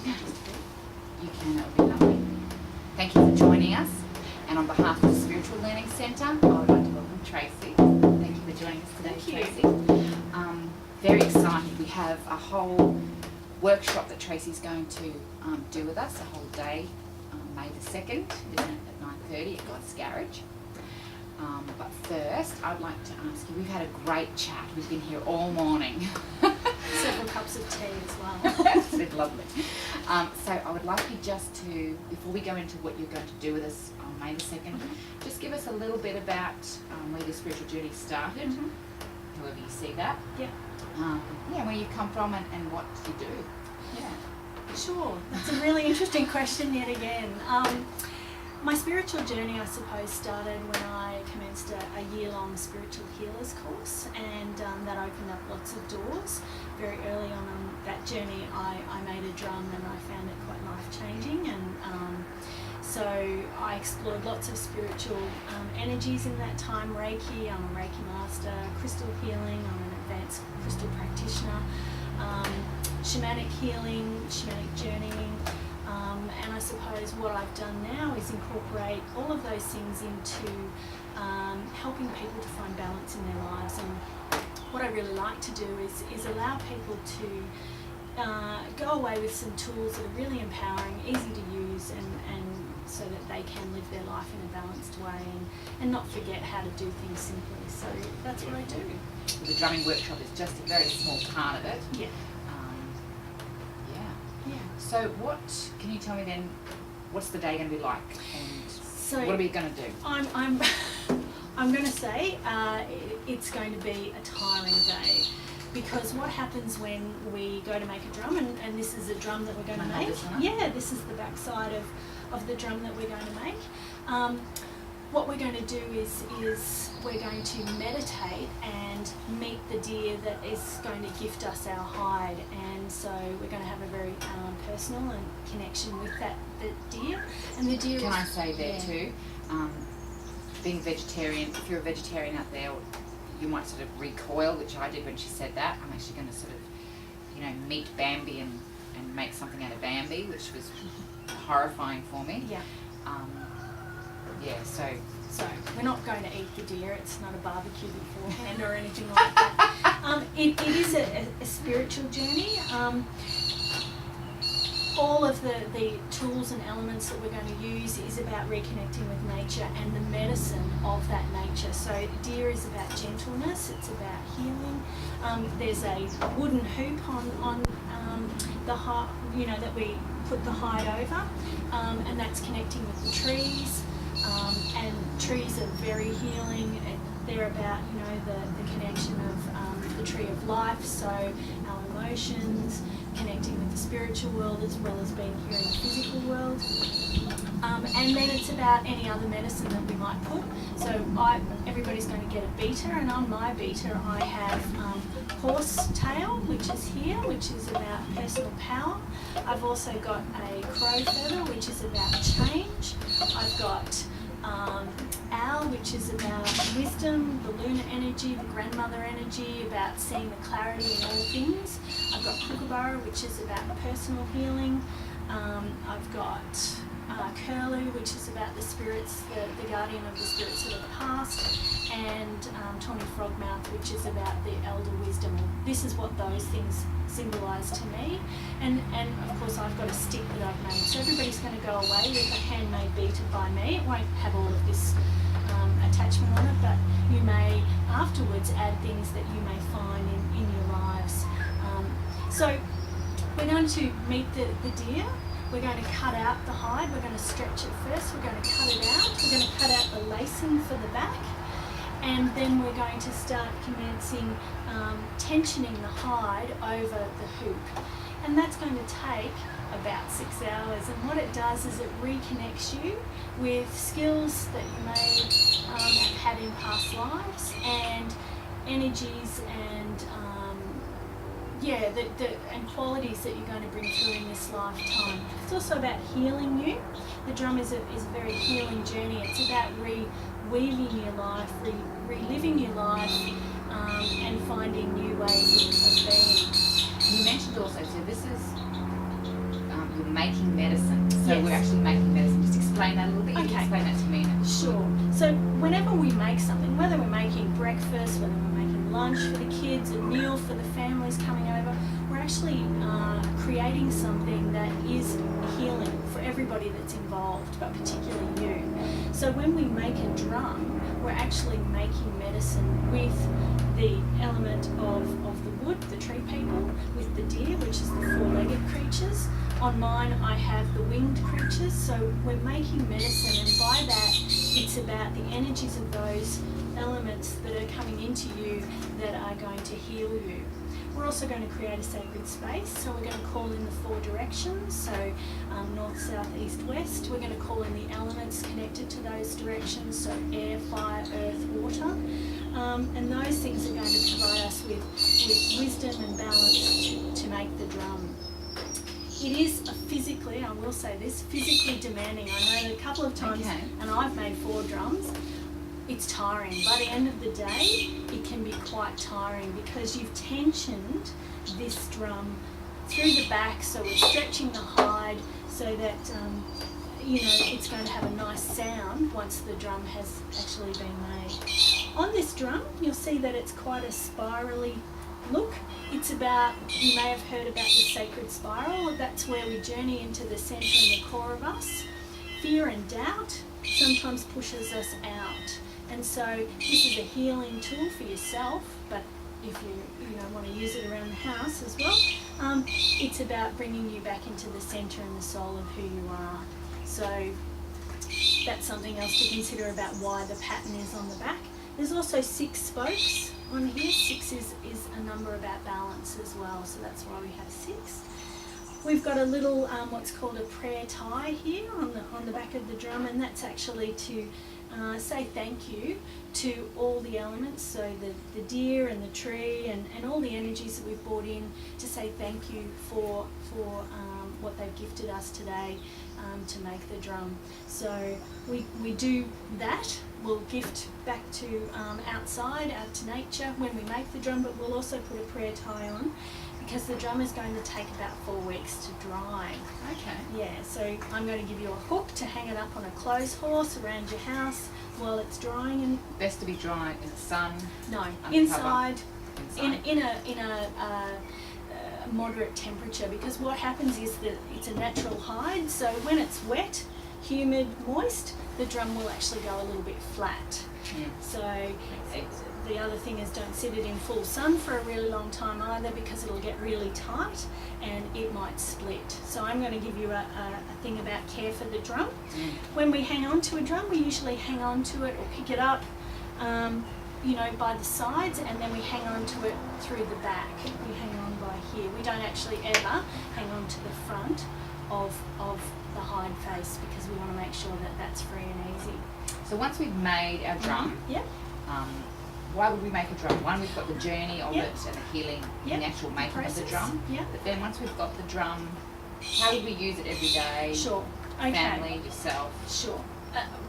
You can, that would be lovely. Thank you for joining us. And on behalf of the Spiritual Learning Centre, I would like to welcome Tracy. Thank you for joining us today, Tracy. Very excited. We have a whole workshop that Tracy's going to do with us, a whole day, May the 2nd, isn't it, at 9:30 at God's Garage. But first, I'd like to ask you, we've had a great chat. We've been here all morning. Several cups of tea as well. That's been lovely. So I would like you just to, before we go into what you're going to do with us on May the 2nd, just give us a little bit about where your spiritual journey started, however you see that. Yeah. Where you come from and what you do. Yeah. Sure. That's a really interesting question yet again. My spiritual journey, I suppose, started when I commenced a year-long spiritual healers course, and that opened up lots of doors. Very early on that journey, I made a drum and I found it quite life-changing, and so I explored lots of spiritual energies in that time. Reiki, I'm a Reiki master, crystal healing, I'm an advanced crystal practitioner, shamanic healing, shamanic journeying. And I suppose what I've done now is incorporate all of those things into helping people to find balance in their lives. And what I really like to do is allow people to go away with some tools that are really empowering, easy to use, and so that they can live their life in a balanced way and not forget how to do things simply. So that's what I do. The drumming workshop is just a very small part of it. Yeah. Yeah. So what, can you tell me then, what's the day going to be like, and So what are we going to do? I'm going to say it's going to be a tiring day, because what happens when we go to make a drum, and this is a drum that we're going to make. This is the back side of the drum that we're going to make. What we're going to do is we're going to meditate and meet the deer that is going to gift us our hide, and so we're going to have a very personal and connection with the deer. And the deer. Can I say there too, being vegetarian, if you're a vegetarian out there, you might sort of recoil, which I did when she said that. I'm actually going to sort of, meet Bambi and make something out of Bambi, which was horrifying for me. Yeah. So we're not going to eat the deer. It's not a barbecue beforehand or anything like that. It is a spiritual journey. All of the tools and elements that we're going to use is about reconnecting with nature and the medicine of that nature. So deer is about gentleness. It's about healing. There's a wooden hoop on the hide, that we put the hide over, and that's connecting with the trees. And trees are very healing. They're about, the connection of the tree of life, so our emotions, connecting with the spiritual world as well as being here in the physical world. And then it's about any other medicine that we might put. So everybody's going to get a beater, and on my beater I have horse tail, which is here, which is about personal power. I've also got a crow feather, which is about change. I've got owl, which is about wisdom, the lunar energy, the grandmother energy, about seeing the clarity in all things. I've got kookaburra, which is about personal healing. I've got curlew, which is about the spirits, the guardian of the spirits of the past, and tawny frogmouth, which is about the elder wisdom. This is what those things symbolise to me, and of course I've got a stick that I've made. So everybody's going to go away with a handmade beater by me. It won't have all of this attachment on it, but you may afterwards add things that you may find in your lives. So we're going to meet the deer. We're going to cut out the hide. We're going to stretch it first. We're going to cut it out. We're going to cut out the lacing for the back. And then we're going to start commencing tensioning the hide over the hoop. And that's going to take about 6 hours. And what it does is it reconnects you with skills that you may have had in past lives, and energies and and qualities that you're going to bring through in this lifetime. It's also about healing you. The drum is a very healing journey. It's about reweaving your life, reliving your life, and finding new ways of being. You mentioned also, so this is making medicine. So Yes. we're actually making medicine. Just explain that a little bit. You Okay. can explain that to me. Sure. So whenever we make something, whether we're making breakfast, whether we're making lunch for the kids, a meal for the families coming over, we're actually creating something that is healing for everybody that's involved, but particularly you. So when we make a drum, we're actually making medicine with the element of the wood, the tree people, with the deer, which is the four-legged creatures. On mine, I have the winged creatures. So we're making medicine, and by that, it's about the energies of those elements that are coming into you that are going to heal you. We're also going to create a sacred space, so we're going to call in the four directions, so north, south, east, west. We're going to call in the elements connected to those directions, so air, fire, earth, water. And those things are going to provide us with wisdom and balance to make the drum. It is physically, I will say this, physically demanding. I know that a couple of times, Okay. and I've made 4 drums, it's tiring. By the end of the day, it can be quite tiring because you've tensioned this drum through the back, so we're stretching the hide so that it's going to have a nice sound once the drum has actually been made. On this drum, you'll see that it's quite a spirally look. It's about, you may have heard about the sacred spiral. That's where we journey into the centre and the core of us. Fear and doubt sometimes pushes us out. And so this is a healing tool for yourself, but if you want to use it around the house as well, it's about bringing you back into the centre and the soul of who you are. So that's something else to consider about why the pattern is on the back. There's also 6 spokes on here. 6 is a number about balance as well, so that's why we have 6. We've got a little what's called a prayer tie here on the back of the drum, and that's actually to say thank you to all the elements, so the deer and the tree and all the energies that we've brought in, to say thank you for what they've gifted us today to make the drum. So we do that. We'll gift back to outside, out to nature when we make the drum, but we'll also put a prayer tie on because the drum is going to take about 4 weeks to dry. Okay. Yeah, so I'm going to give you a hook to hang it up on a clothes horse around your house while it's drying. And Best to be dried in the sun. no, Under inside. Inside. In a moderate temperature, because what happens is that it's a natural hide, so when it's wet, humid, moist, the drum will actually go a little bit flat. So the other thing is, don't sit it in full sun for a really long time either, because it'll get really tight and it might split. So I'm going to give you a thing about care for the drum. When we hang on to a drum, we usually hang on to it or pick it up by the sides, and then we hang on to it through the back. We hang on by here. We don't actually ever hang on to the front of the hide face, because we want to make sure that that's free and easy. So once we've made our drum, Yep. why would we make a drum? One, we've got the journey of Yep. it and the healing, Yep. the actual making of the Process. drum. Yep. But then once we've got the drum, how would we use it every day? Sure. Okay. Family, yourself. Sure.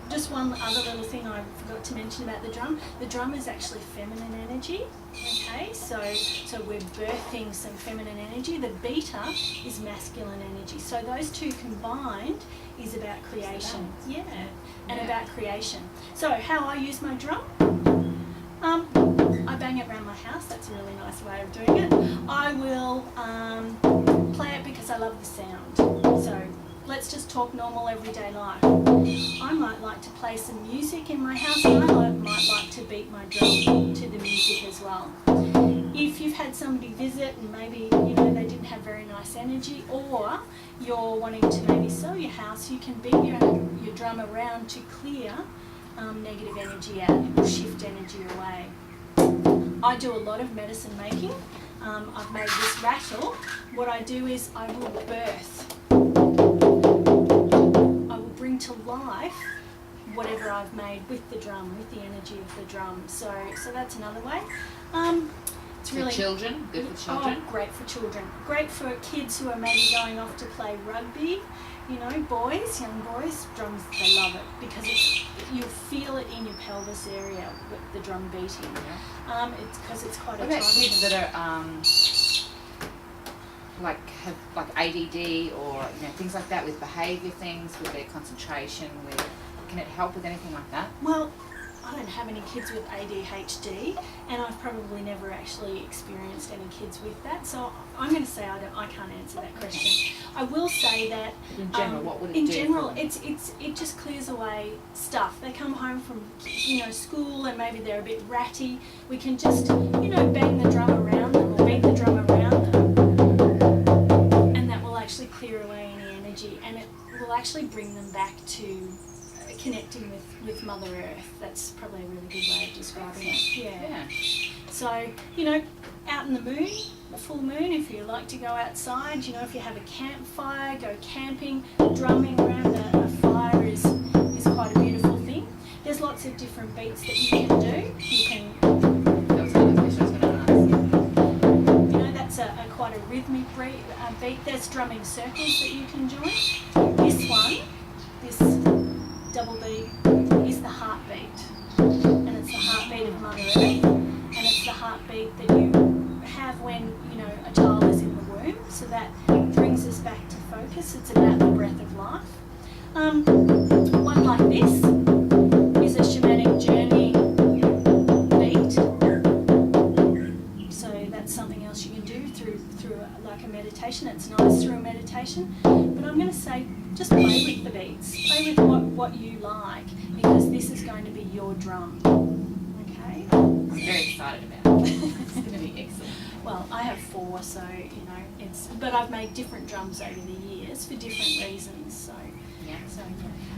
Just one other little thing I forgot to mention about the drum. The drum is actually feminine energy. Okay, so we're birthing some feminine energy. The beater is masculine energy. So those two combined is about creation. Yeah, and Yeah. about creation. So how I use my drum? I bang it around my house. That's a really nice way of doing it. I will play it because I love the sound. So let's just talk normal everyday life. I might like to play some music in my house, and I might like to beat my drum to the music as well. If you've had somebody visit and maybe they didn't have very nice energy, or you're wanting to maybe sell your house, you can beat your drum around to clear negative energy out. It will shift energy away. I do a lot of medicine making. I've made this rattle. What I do is I will birth. I will bring to life whatever I've made with the drum, with the energy of the drum. So that's another way. It's really For children, good for children. Oh, great for children. Great for kids who are maybe going off to play rugby. Young boys, drums, they love it because you feel it in your pelvis area with the drum beating. Yeah. It's because it's quite a What about time. kids that are like have like ADD or things like that with behaviour things, with their concentration, can it help with anything like that? Well, I don't have any kids with ADHD, and I've probably never actually experienced any kids with that, so I'm going to say I can't answer that question. I will say that In general, what would it in do general, for them? it just clears away stuff. They come home from school and maybe they're a bit ratty. We can just bang the drum around them or beat the drum around them, and that will actually clear away any energy, and it will actually bring them back to connecting with Mother Earth. That's probably a really good way of describing it. Yeah. So, out in the moon, the full moon, if you like to go outside, if you have a campfire, go camping, drumming around a fire is quite a beautiful thing. There's lots of different beats that you can do. You can... That was another question I was going to ask. That's a quite a rhythmic beat. There's drumming circles that you can join. This one, this double beat, is the heartbeat, and it's the heartbeat of Mother Earth, and it's the heartbeat that you have when a child is in the womb. So that brings us back to focus. It's about the breath of life. One like this is a shamanic journey beat. So that's something else you can do through like a meditation. It's nice through a meditation, but I'm going to say just play with the beats. Play with what you like, because this is going to be your drum. Okay? I'm very excited about it. It's going to be excellent. Well, I have 4, so but I've made different drums over the years for different reasons. So yeah.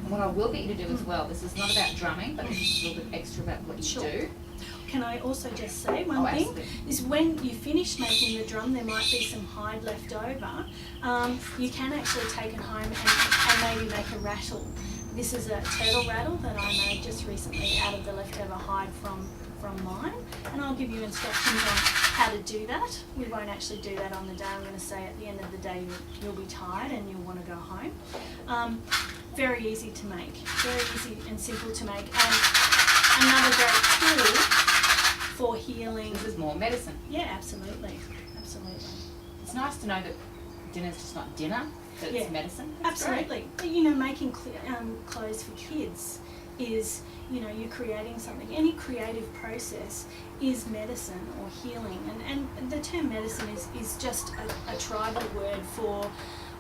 And what I will get you to do as well, this is not about drumming, but it's just a little bit extra about what you do. Can I also just say one thing? Absolutely. Is when you finish making the drum, there might be some hide left over. You can actually take it home and maybe make a rattle. This is a turtle rattle that I made just recently out of the leftover hide from mine, and I'll give you instructions on how to do that. We won't actually do that on the day. I'm going to say at the end of the day you'll be tired and you'll want to go home. Very easy to make, very easy and simple to make, and another great tool for healing. This is more medicine. Yeah, absolutely. It's nice to know that dinner's just not dinner, that it's medicine. That's absolutely. Making clothes for kids is, you're creating something. Any creative process is medicine or healing, and the term medicine is just a tribal word for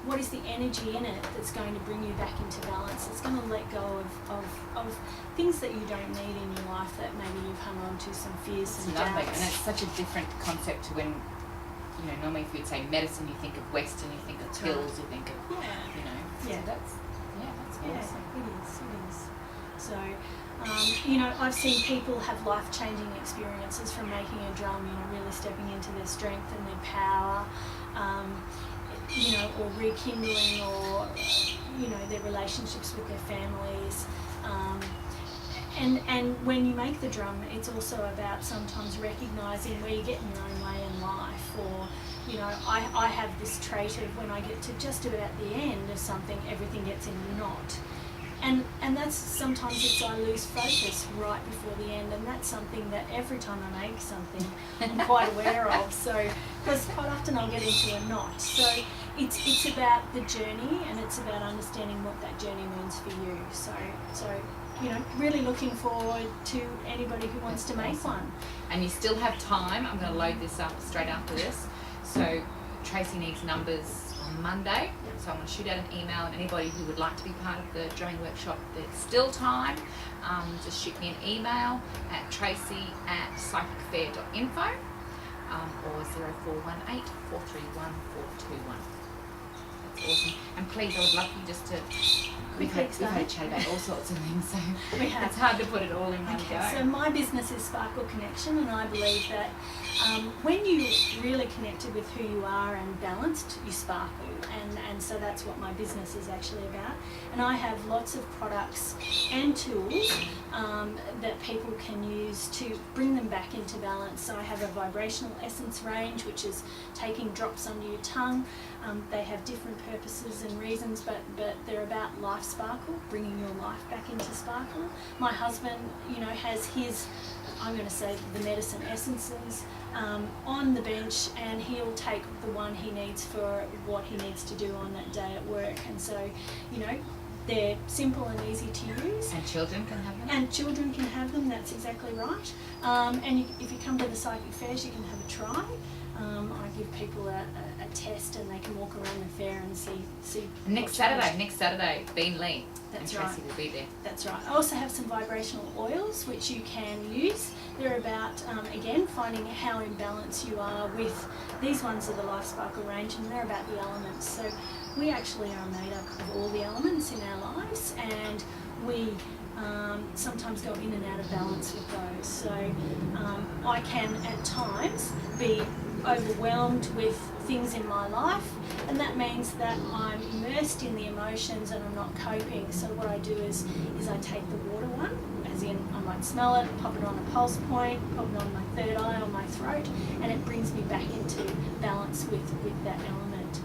what is the energy in it that's going to bring you back into balance. It's going to let go of things that you don't need in your life that maybe you've hung on to, some fears, some doubts. And it's such a different concept to when, normally if you'd say medicine, you think of Western, you think of pills, you think of, Yeah, so that's awesome. It is. So, I've seen people have life-changing experiences from making a drum, really stepping into their strength and their power, or rekindling, or, their relationships with their families. And when you make the drum, it's also about sometimes recognising where you get in your own way in life, or, I have this trait of when I get to just about the end of something, everything gets in a knot. And that's sometimes I lose focus right before the end, and that's something that every time I make something I'm quite aware of. So, because quite often I'll get into a knot. So it's about the journey, and it's about understanding what that journey means for you. So really looking forward to anybody who wants to make one. And you still have time. I'm going to load this up straight after this. So Tracy needs numbers on Monday, so I'm going to shoot out an email, and anybody who would like to be part of the drumming workshop, there's still time. Just shoot me an email at tracy@psychicfair.info or 0418 431 421. That's awesome. And please, I would love you just to... We've had a chat about all sorts of things, so it's hard to put it all in one go. So my business is Sparkle Connection, and I believe that when you really connected with who you are and balanced, you sparkle, and so that's what my business is actually about. And I have lots of products and tools that people can use to bring them back into balance. So I have a vibrational essence range, which is taking drops under your tongue. They have different purposes and reasons, but they're about life sparkle, bringing your life back into sparkle. My husband, has his I'm going to say the medicine essences on the bench, and he'll take the one he needs for what he needs to do on that day at work. And so, you know, they're simple and easy to use. And children can have them? And children can have them, that's exactly right. And if you come to the psychic fairs, you can have a try. I give people a test, and they can walk around the fair and see. Next Saturday, Bean Lee. That's and Tracy right. will be there. That's right. I also have some vibrational oils which you can use. They're about, again, finding how in balance you are with, these ones are the Life Sparkle range, and they're about the elements. So we actually are made up of all the elements in our lives, and we sometimes go in and out of balance with those. So I can at times be overwhelmed with things in my life, and that means that I'm immersed in the emotions and I'm not coping. So what I do is I take the water one, as in I might smell it, pop it on a pulse point, pop it on my third eye, on my throat, and it brings me back into balance with that element.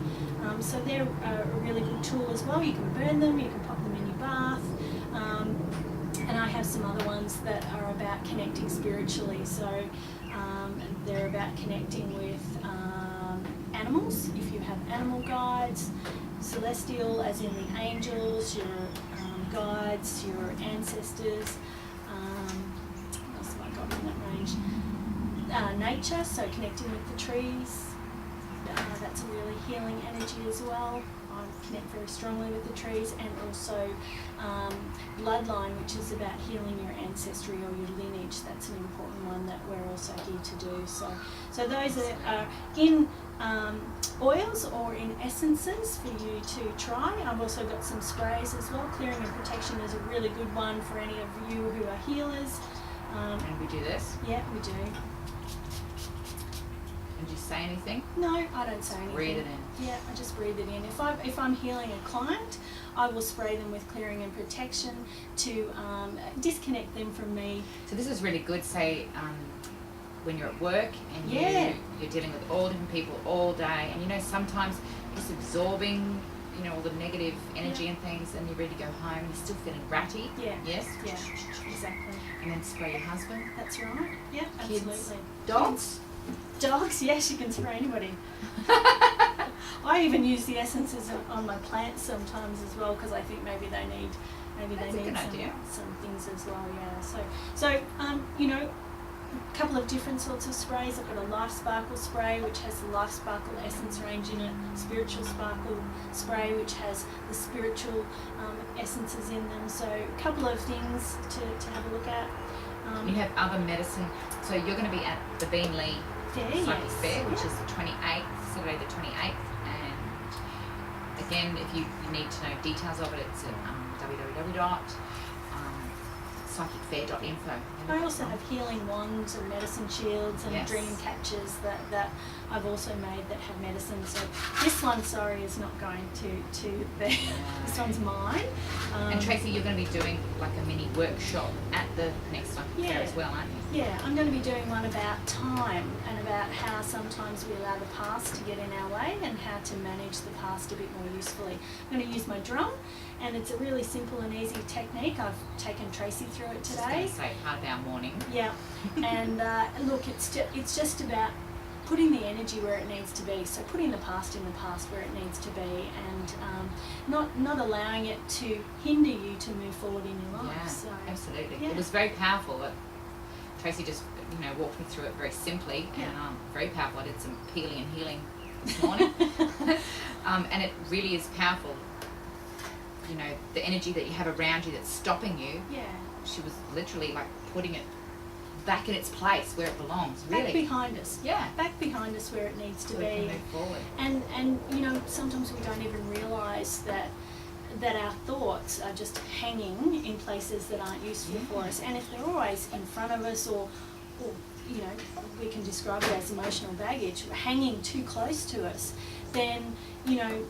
So they're a really good tool as well. You can burn them, you can pop them in your bath. And I have some other ones that are about connecting spiritually. So they're about connecting with animals, if you have animal guides, celestial, as in the angels, your guides, your ancestors. What else have I got in that range? Nature, so connecting with the trees. That's a really healing energy as well. I connect very strongly with the trees, and also bloodline, which is about healing your ancestry or your lineage. That's an important one that we're also here to do. So those are in oils or in essences for you to try. I've also got some sprays as well. Clearing and protection is a really good one for any of you who are healers. And we do this? Yeah, we do. And you say anything? No, I don't say anything. Breathe it in. Yeah, I just breathe it in. If I'm healing a client, I will spray them with clearing and protection to disconnect them from me. So this is really good, say, when you're at work and you're dealing with all different people all day, and you know, sometimes just absorbing, you know, all the negative energy and things, and you're ready to go home and you're still feeling ratty. Yeah. Yes? Yeah, exactly. And then spray your husband. That's right. Yeah, Kids. absolutely. Dogs? Dogs, yes, you can spray anybody. I even use the essences on my plants sometimes as well, because I think maybe they need some things as well. Yeah. So you know, a couple of different sorts of sprays. I've got a Life Sparkle spray, which has the Life Sparkle essence range in it. Spiritual Sparkle spray, which has the spiritual essences in them. So a couple of things to have a look at. You have other medicine. So you're going to be at the Bean Lee Psychic Fair, which is the 28th, Saturday the 28th. And again, if you need to know details of it, it's at www.psychicfair.info. I also have healing wands and medicine shields and dream catchers that I've also made that have medicine. So this one, sorry, is not going to be. This one's mine. And Tracy, you're going to be doing like a mini workshop at the next one fair as well, aren't you? Yeah, I'm going to be doing one about time and about how sometimes we allow the past to get in our way and how to manage the past a bit more usefully. I'm going to use my drum, and it's a really simple and easy technique. I've taken Tracy through it today. I was going to say part of our morning. Yeah, and look, it's just about putting the energy where it needs to be. So putting the past in the past where it needs to be, and not allowing it to hinder you to move forward in your life. Yeah, so, absolutely. Yeah. It was very powerful. Tracy just walked me through it very simply, and very powerful. I did some peeling and healing this morning, and it really is powerful. You know, the energy that you have around you that's stopping you. Yeah. She was literally like putting it back in its place where it belongs. Really. Back behind us. Yeah. Back behind us where it needs to So be. we can move forward. And you know, sometimes we don't even realise that our thoughts are just hanging in places that aren't useful for us. And if they're always in front of us, or you know, we can describe it as emotional baggage, hanging too close to us, then, you know,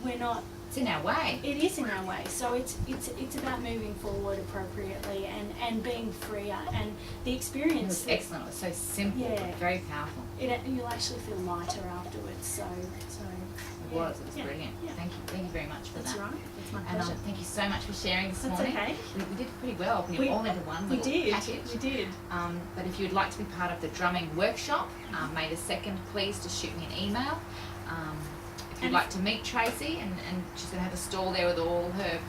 we're not It's in our way. It is in our way. So it's about moving forward appropriately and being freer, and the It experience. was excellent. It was so simple, Yeah. but very powerful. You'll actually feel lighter afterwards. So It was yeah. brilliant. Yeah. Thank you very much for That's that. right. It's my And pleasure. thank you so much for sharing this That's morning. okay. We did pretty well. We all into one We little did. package. We did. But if you'd like to be part of the drumming workshop, May the 2nd, please just shoot me an email. If you'd And- like to meet Tracy, and she's going to have a stall there with all her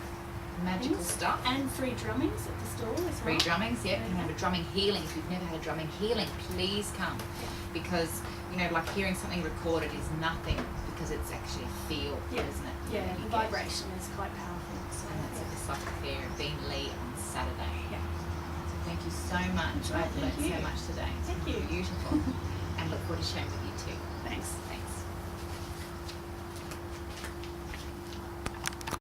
magical Things. stuff. And free drummings at the stall as Free well. drummings, yeah. You Okay. can have a drumming healing. If you've never had a drumming healing, please come. Because, like hearing something recorded is nothing, because it's actually a feel, Yeah. isn't it? Yeah, that the you get. vibration is quite powerful. So, And that's at the Psychic Fair in Bean Lee on Saturday. Yeah. So thank you so much. Right, I've learned thank so you. much today. It's Thank you. beautiful. And look forward to sharing with you too. Thanks. Thanks.